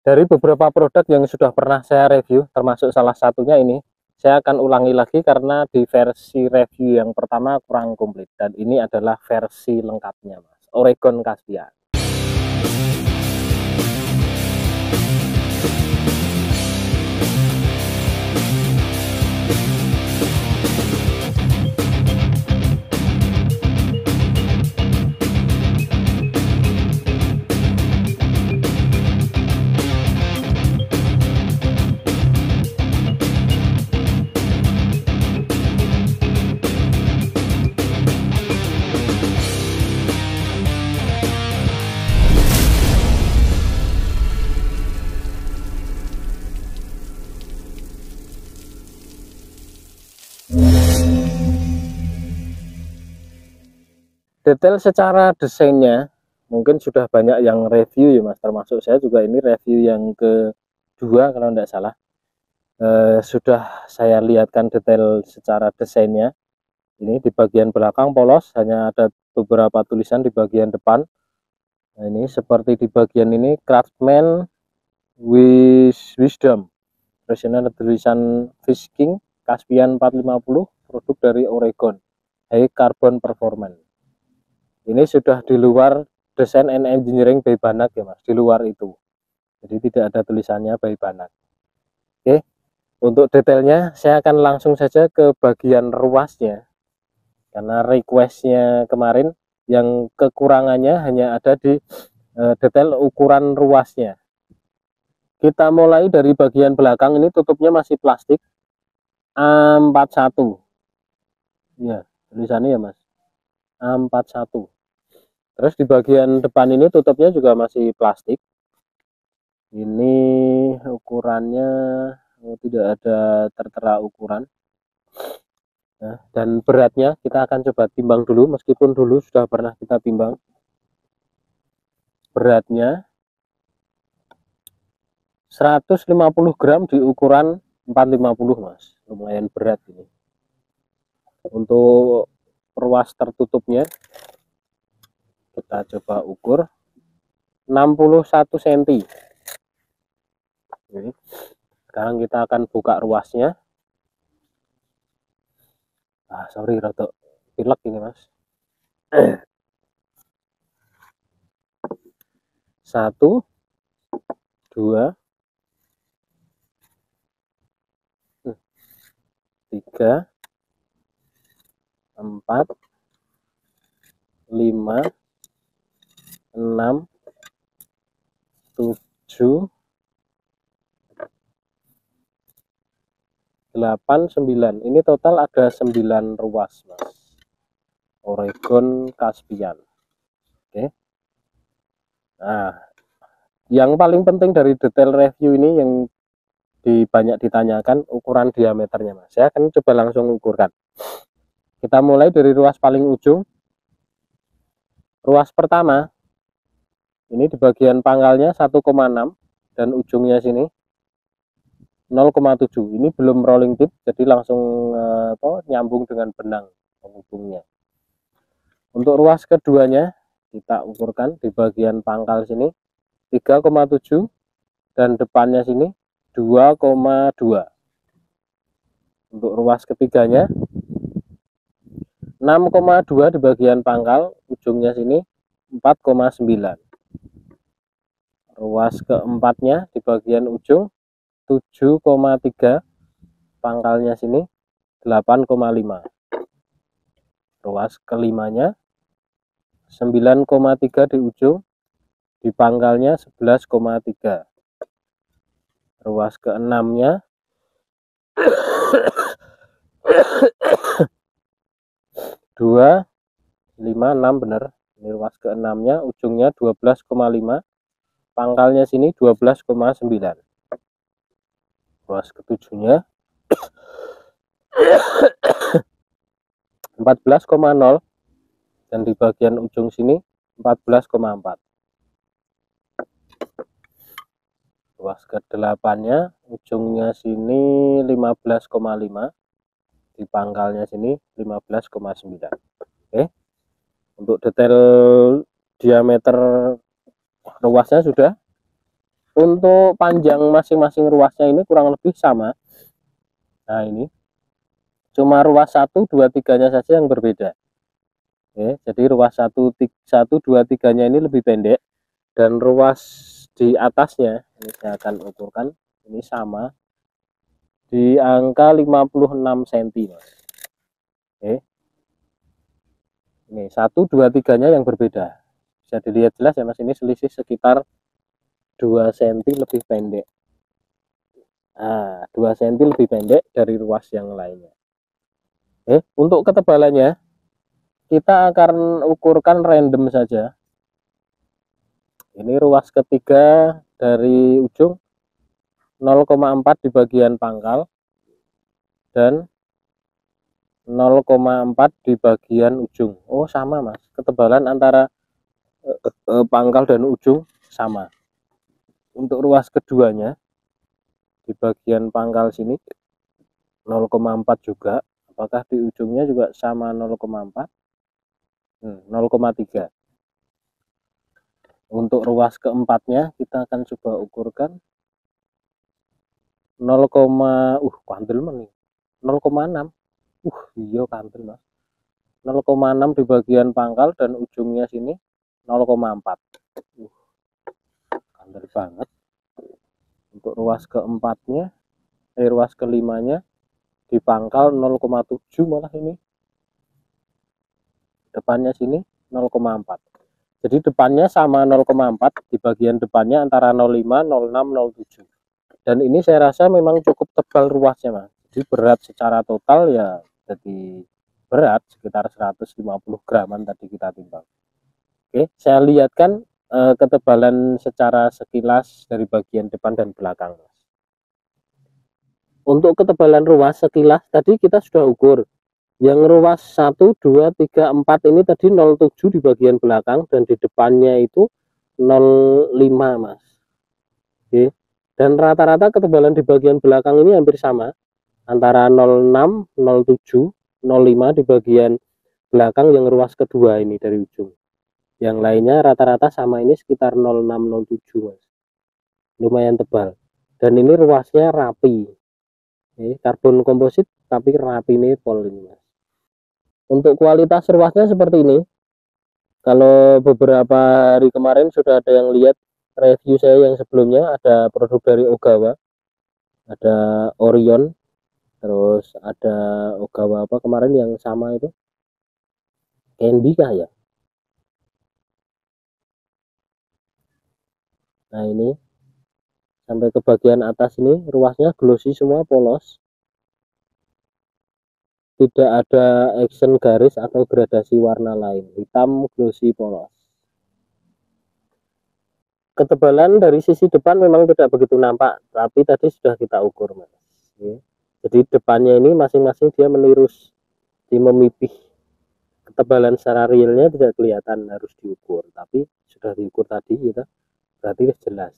Dari beberapa produk yang sudah pernah saya review, termasuk salah satunya ini, saya akan ulangi lagi karena di versi review yang pertama kurang komplit, dan ini adalah versi lengkapnya, Mas. Oregon Caspian. Detail secara desainnya mungkin sudah banyak yang review ya Mas, termasuk saya juga ini review yang kedua kalau tidak salah. Sudah saya lihatkan detail secara desainnya. Ini di bagian belakang polos, hanya ada beberapa tulisan di bagian depan. Nah, ini seperti di bagian ini Craftsman Wisdom, terusnya ada tulisan Fish King Caspian 450, produk dari Oregon, High Carbon Performance. Ini sudah di luar Design and Engineering by Banak ya Mas, di luar itu. Jadi tidak ada tulisannya by Banak. Oke, untuk detailnya saya akan langsung saja ke bagian ruasnya. Karena requestnya kemarin yang kekurangannya hanya ada di detail ukuran ruasnya. Kita mulai dari bagian belakang, ini tutupnya masih plastik A41 ya, tulisannya ya Mas, A41. Terus di bagian depan ini tutupnya juga masih plastik. Ini ukurannya tidak ada tertera ukuran. Nah, dan beratnya kita akan coba timbang dulu, meskipun dulu sudah pernah kita timbang. Beratnya 150 gram di ukuran 450 Mas, lumayan berat ini. Untuk ruas tertutupnya kita coba ukur 61 cm. Oke. Sekarang kita akan buka ruasnya. Sorry rada pilek ini Mas. 1, 2, 3, 4, 5, 6, 7, 8, 9. Ini total ada 9 ruas Mas, Oregon Caspian. Oke. Nah, yang paling penting dari detail review ini yang banyak ditanyakan ukuran diameternya Mas. Saya akan coba langsung ukurkan. Kita mulai dari ruas paling ujung. Ruas pertama ini di bagian pangkalnya 1,6 dan ujungnya sini 0,7. Ini belum rolling tip, jadi langsung nyambung dengan benang penghubungnya. Untuk ruas keduanya kita ukurkan di bagian pangkal sini 3,7 dan depannya sini 2,2. Untuk ruas ketiganya 6,2 di bagian pangkal, ujungnya sini 4,9. Ruas keempatnya di bagian ujung 7,3, pangkalnya sini 8,5. Ruas kelimanya 9,3 di ujung, di pangkalnya 11,3. Ruas keenamnya 2,56 benar. Ini ruas keenamnya, ujungnya 12,5, pangkalnya sini 12,9. Ruas ketujuhnya 14,0 dan di bagian ujung sini 14,4. Ruas ke-8-nya ujungnya sini 15,5, di pangkalnya sini 15,9. Oke. Untuk detail diameter ruasnya sudah. Untuk panjang masing-masing ruasnya ini kurang lebih sama. Nah ini cuma ruas 1, 2, 3-nya saja yang berbeda. Oke, jadi ruas 1, 2, 3-nya ini lebih pendek, dan ruas di atasnya ini saya akan ukurkan, ini sama di angka 56 cm. Oke, ini 1, 2, 3-nya yang berbeda. Bisa dilihat jelas ya mas, ini selisih sekitar 2 cm lebih pendek. Nah, 2 cm lebih pendek dari ruas yang lainnya. Untuk ketebalannya kita akan ukurkan random saja. Ini ruas ketiga dari ujung 0,4 di bagian pangkal dan 0,4 di bagian ujung. Oh sama mas, ketebalan antara pangkal dan ujung sama. Untuk ruas keduanya di bagian pangkal sini 0,4 juga. Apakah di ujungnya juga sama 0,4? 0,3. Untuk ruas keempatnya kita akan coba ukurkan 0, kandel nih 0,6. Iya kandel mas. 0,6 di bagian pangkal dan ujungnya sini 0,4. Kandel banget. Untuk ruas keempatnya, ruas kelimanya di pangkal 0,7 malah ini. Depannya sini 0,4. Jadi depannya sama 0,4, di bagian depannya antara 05, 06, 07. Dan ini saya rasa memang cukup tebal ruasnya mas. Jadi berat secara total ya jadi berat sekitar 150 graman tadi kita timbang. Oke, saya lihatkan ketebalan secara sekilas dari bagian depan dan belakang. Untuk ketebalan ruas sekilas tadi kita sudah ukur. Yang ruas 1, 2, 3, 4 ini tadi 07 di bagian belakang dan di depannya itu 05 mas. Oke. Dan rata-rata ketebalan di bagian belakang ini hampir sama, antara 06, 07, 05 di bagian belakang yang ruas kedua ini dari ujung. Yang lainnya rata-rata sama ini sekitar 06, 07 mas. Lumayan tebal. Dan ini ruasnya rapi. Karbon komposit tapi rapi nih pol ini mas. Untuk kualitas ruasnya seperti ini. Kalau beberapa hari kemarin sudah ada yang lihat review saya yang sebelumnya, ada produk dari Ogawa, ada Orion, terus ada Ogawa apa kemarin yang sama itu Candy kah ya. Nah ini sampai ke bagian atas ini ruasnya glossy semua, polos, tidak ada action garis atau gradasi warna lain, hitam glossy polos. Ketebalan dari sisi depan memang tidak begitu nampak, tapi tadi sudah kita ukur mas. Jadi depannya ini masing-masing dia menirus, di memipih. Ketebalan secara realnya tidak kelihatan, harus diukur, tapi sudah diukur tadi kita, berarti jelas.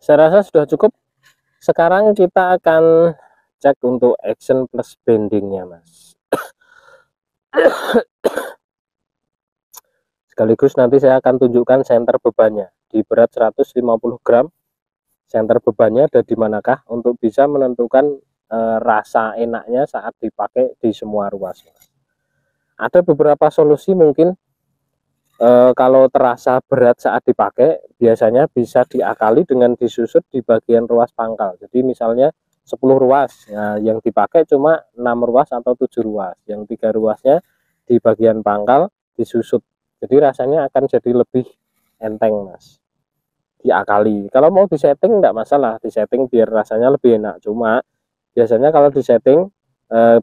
Saya rasa sudah cukup. Sekarang kita akan cek untuk action plus bendingnya mas. Sekaligus nanti saya akan tunjukkan center bebannya di berat 150 gram. Center bebannya ada di manakah untuk bisa menentukan rasa enaknya saat dipakai di semua ruas. Ada beberapa solusi mungkin kalau terasa berat saat dipakai, biasanya bisa diakali dengan disusut di bagian ruas pangkal. Jadi misalnya 10 ruas, nah, yang dipakai cuma 6 ruas atau 7 ruas, yang 3 ruasnya di bagian pangkal disusut. Jadi rasanya akan jadi lebih enteng mas, diakali. Kalau mau disetting enggak masalah, disetting biar rasanya lebih enak. Cuma biasanya kalau disetting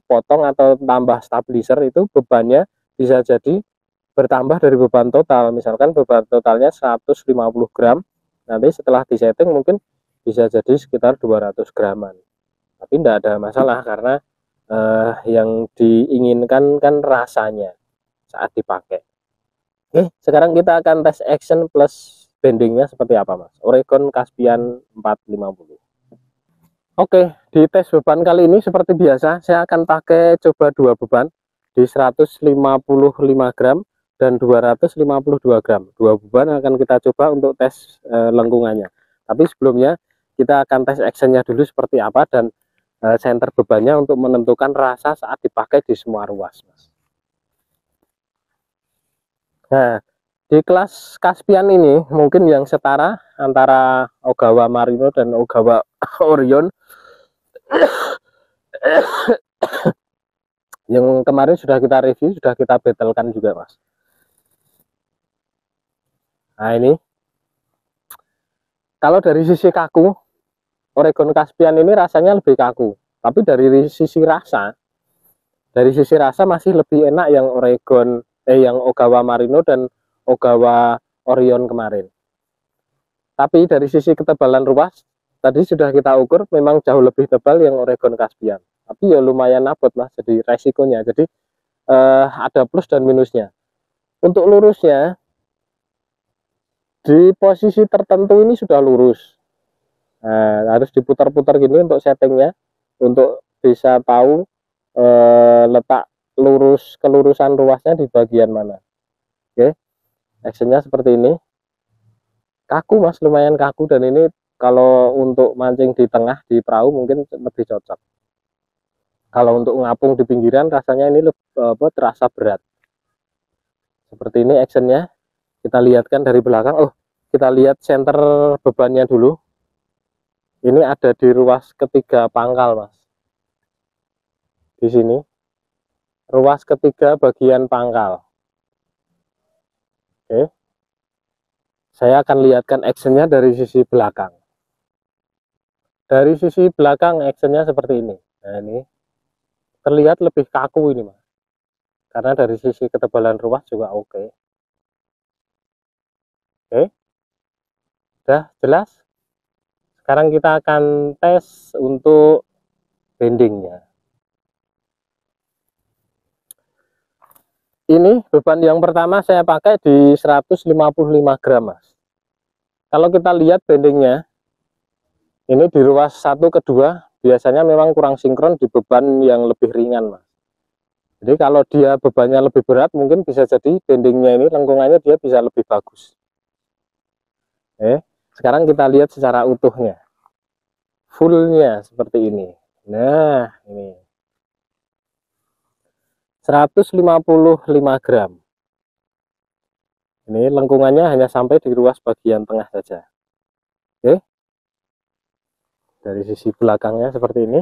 potong atau tambah stabilizer itu bebannya bisa jadi bertambah dari beban total. Misalkan beban totalnya 150 gram, nanti setelah disetting mungkin bisa jadi sekitar 200 graman. Tapi tidak ada masalah karena yang diinginkan kan rasanya saat dipakai. Oke, sekarang kita akan tes action plus bendingnya seperti apa mas. Oregon Caspian 450. Oke, di tes beban kali ini seperti biasa saya akan pakai coba dua beban di 155 gram dan 252 gram. Dua beban akan kita coba untuk tes lengkungannya. Tapi sebelumnya kita akan tes actionnya dulu seperti apa dan center bebannya untuk menentukan rasa saat dipakai di semua ruas, Mas. Nah, di kelas Caspian ini mungkin yang setara antara Ogawa Marino dan Ogawa Orion yang kemarin sudah kita review, sudah kita battlekan juga, Mas. Nah, ini kalau dari sisi kaku, Oregon Caspian ini rasanya lebih kaku, tapi dari sisi rasa masih lebih enak yang yang Ogawa Marino dan Ogawa Orion kemarin. Tapi dari sisi ketebalan ruas tadi sudah kita ukur, memang jauh lebih tebal yang Oregon Caspian. Tapi ya lumayan abot, Mas, jadi resikonya. Jadi ada plus dan minusnya. Untuk lurusnya di posisi tertentu ini sudah lurus. Nah, harus diputar-putar gini untuk settingnya, untuk bisa tahu letak kelurusan ruasnya di bagian mana. Oke, actionnya seperti ini. Kaku, Mas, lumayan kaku, dan ini kalau untuk mancing di tengah di perahu mungkin lebih cocok. Kalau untuk ngapung di pinggiran rasanya ini terasa berat. Seperti ini actionnya. Kita lihatkan dari belakang. Oh, kita lihat center bebannya dulu. Ini ada di ruas ketiga pangkal, Mas. Di sini ruas ketiga bagian pangkal. Oke, saya akan lihatkan actionnya dari sisi belakang. Dari sisi belakang actionnya seperti ini. Nah, ini terlihat lebih kaku ini, Mas, karena dari sisi ketebalan ruas juga oke. Oke, sudah jelas. Sekarang kita akan tes untuk bendingnya. Ini beban yang pertama saya pakai di 155 gram, Mas. Kalau kita lihat bendingnya, ini di ruas 1 ke 2 biasanya memang kurang sinkron di beban yang lebih ringan, Mas. Jadi kalau dia bebannya lebih berat, mungkin bisa jadi bendingnya ini, lengkungannya dia bisa lebih bagus. Sekarang kita lihat secara utuhnya. Fullnya seperti ini. Nah, ini 155 gram. Ini lengkungannya hanya sampai di ruas bagian tengah saja. Oke. Dari sisi belakangnya seperti ini.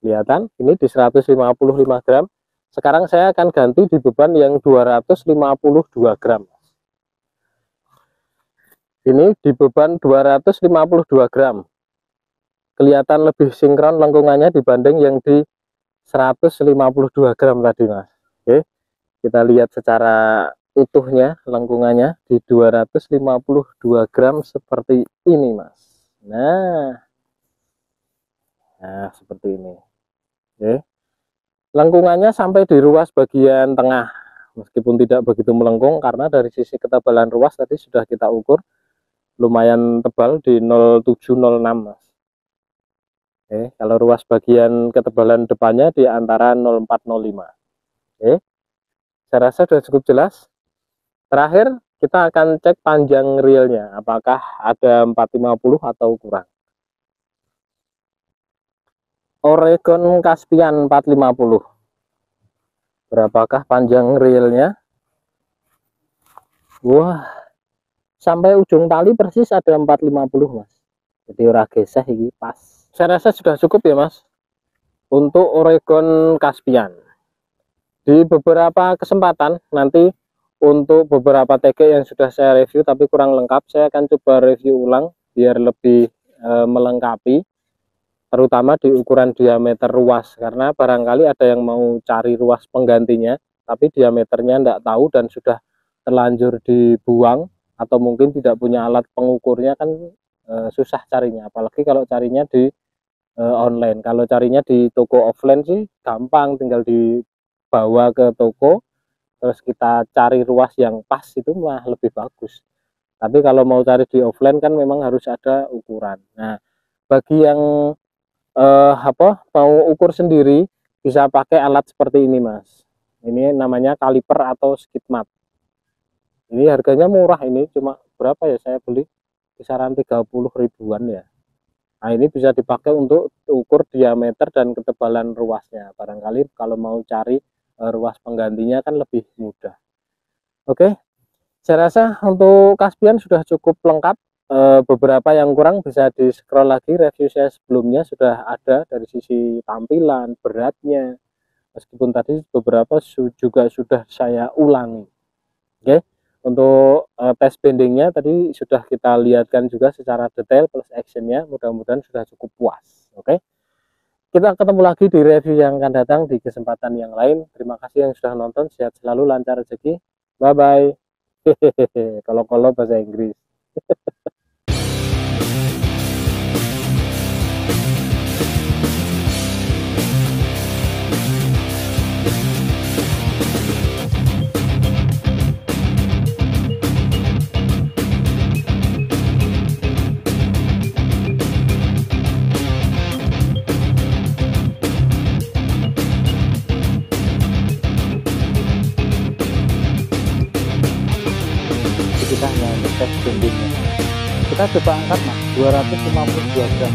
Kelihatan, ini di 155 gram. Sekarang saya akan ganti di beban yang 252 gram. Ini di beban 252 gram. Kelihatan lebih sinkron lengkungannya dibanding yang di 152 gram tadi, Mas. Oke, kita lihat secara utuhnya lengkungannya di 252 gram seperti ini, Mas. Nah seperti ini. Oke, lengkungannya sampai di ruas bagian tengah, meskipun tidak begitu melengkung karena dari sisi ketebalan ruas tadi sudah kita ukur lumayan tebal di 0706, Mas. Oke, kalau ruas bagian ketebalan depannya di antara 0405. Oke, saya rasa sudah cukup jelas. Terakhir kita akan cek panjang reelnya, apakah ada 450 atau kurang. Oregon Caspian 450. Berapakah panjang reelnya? Wah, sampai ujung tali persis ada 450, Mas. Jadi ora geseh ini pas. Saya rasa sudah cukup ya, Mas, untuk Oregon Caspian. Di beberapa kesempatan nanti untuk beberapa TG yang sudah saya review tapi kurang lengkap, saya akan coba review ulang biar lebih melengkapi, terutama di ukuran diameter ruas, karena barangkali ada yang mau cari ruas penggantinya tapi diameternya tidak tahu dan sudah terlanjur dibuang, atau mungkin tidak punya alat pengukurnya, kan susah carinya, apalagi kalau carinya di online. Kalau carinya di toko offline sih gampang, tinggal dibawa ke toko terus kita cari ruas yang pas, itu mah lebih bagus. Tapi kalau mau cari di offline kan memang harus ada ukuran. Nah, bagi yang mau ukur sendiri bisa pakai alat seperti ini, Mas. Ini namanya kaliper atau skid mat. Ini harganya murah, ini cuma berapa ya saya beli, kisaran 30 ribuan ya. Nah ini bisa dipakai untuk ukur diameter dan ketebalan ruasnya. Barangkali kalau mau cari ruas penggantinya kan lebih mudah. Oke, saya rasa untuk Caspian sudah cukup lengkap. Beberapa yang kurang bisa di scroll lagi, review saya sebelumnya sudah ada dari sisi tampilan, beratnya. Meskipun tadi beberapa juga sudah saya ulangi. Oke, untuk tes bendingnya tadi sudah kita lihatkan juga secara detail plus actionnya, mudah-mudahan sudah cukup puas. Oke, kita ketemu lagi di review yang akan datang di kesempatan yang lain. Terima kasih yang sudah nonton, sehat selalu, lancar rezeki, bye bye. Hehehe, kalau bahasa Inggris. Kita hanya tes bendingnya, kita coba angkat mas 252 gram.